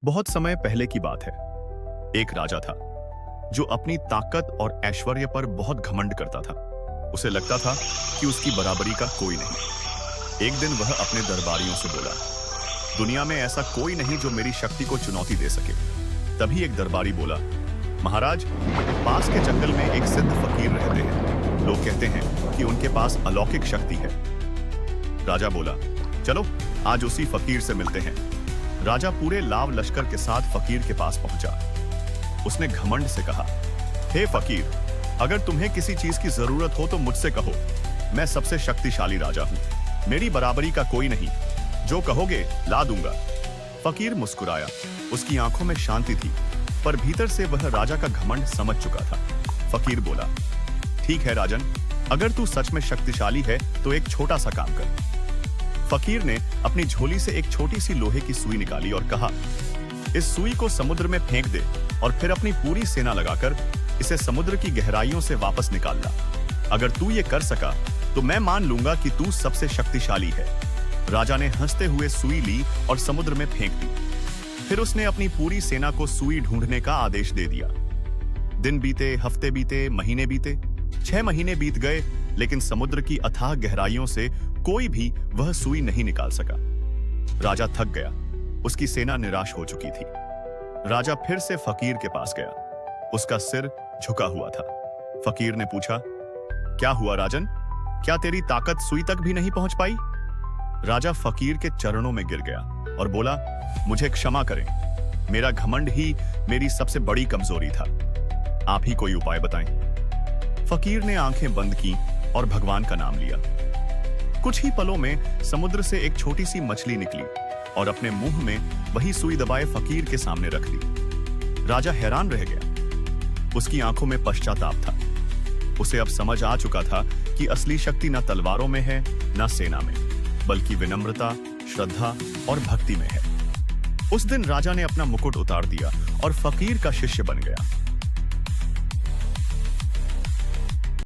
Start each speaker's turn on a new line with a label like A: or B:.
A: बहुत समय पहले की बात है। एक राजा था जो अपनी ताकत और ऐश्वर्य पर बहुत घमंड करता था। उसे लगता था कि उसकी बराबरी का कोई नहीं। एक दिन वह अपने दरबारियों से बोला, दुनिया में ऐसा कोई नहीं जो मेरी शक्ति को चुनौती दे सके। तभी एक दरबारी बोला, महाराज, पास के जंगल में एक सिद्ध फकीर रहते हैं। लोग कहते हैं कि उनके पास अलौकिक शक्ति है। राजा बोला, चलो आज उसी फकीर से मिलते हैं। राजा पूरे लाव लश्कर के साथ फकीर के पास पहुंचा। उसने घमंड से कहा, हे फकीर, अगर तुम्हें किसी चीज की जरूरत हो तो मुझसे कहो। मैं सबसे शक्तिशाली राजा हूं, मेरी बराबरी का कोई नहीं। जो कहोगे ला दूंगा। फकीर मुस्कुराया। उसकी आंखों में शांति थी, पर भीतर से वह राजा का घमंड समझ चुका था। फकीर बोला, ठीक है राजन, अगर तू सच में शक्तिशाली है तो एक छोटा सा काम कर। फकीर ने अपनी झोली से एक छोटी सी लोहे की सुई निकाली और कहा, इस सुई को समुद्र में फेंक दे और फिर अपनी पूरी सेना लगाकर इसे समुद्र की गहराइयों से वापस निकाल ला। अगर तू ये कर सका तो मैं मान लूंगा कि तू सबसे शक्तिशाली है। राजा ने हंसते हुए सुई ली और समुद्र में फेंक दी। फिर उसने अपनी पूरी सेना को सुई ढूंढने का आदेश दे दिया। दिन बीते, हफ्ते बीते, महीने बीते, 6 महीने बीत गए, लेकिन समुद्र की अथाह गहराइयों से कोई भी वह सुई नहीं निकाल सका। राजा थक गया। उसकी सेना निराश हो चुकी थी। राजा फिर से फकीर के पास गया। उसका सिर झुका हुआ था। फकीर ने पूछा, क्या हुआ राजन, क्या तेरी ताकत सुई तक भी नहीं पहुंच पाई? राजा फकीर के चरणों में गिर गया और बोला, मुझे क्षमा करें, मेरा घमंड ही मेरी सबसे बड़ी कमजोरी था। आप ही कोई उपाय बताएं। फकीर ने आंखें बंद की और भगवान का नाम लिया। कुछ ही पलों में समुद्र से एक छोटी सी मछली निकली और अपने मुंह में वही सुई दबाए फकीर के सामने रख दी। राजा हैरान रह गया। उसकी आंखों में पश्चाताप था। उसे अब समझ आ चुका था कि असली शक्ति न तलवारों में है, न सेना में, बल्कि विनम्रता, श्रद्धा और भक्ति में है। उस दिन राजा ने अपना मुकुट उतार दिया और फकीर का शिष्य बन गया।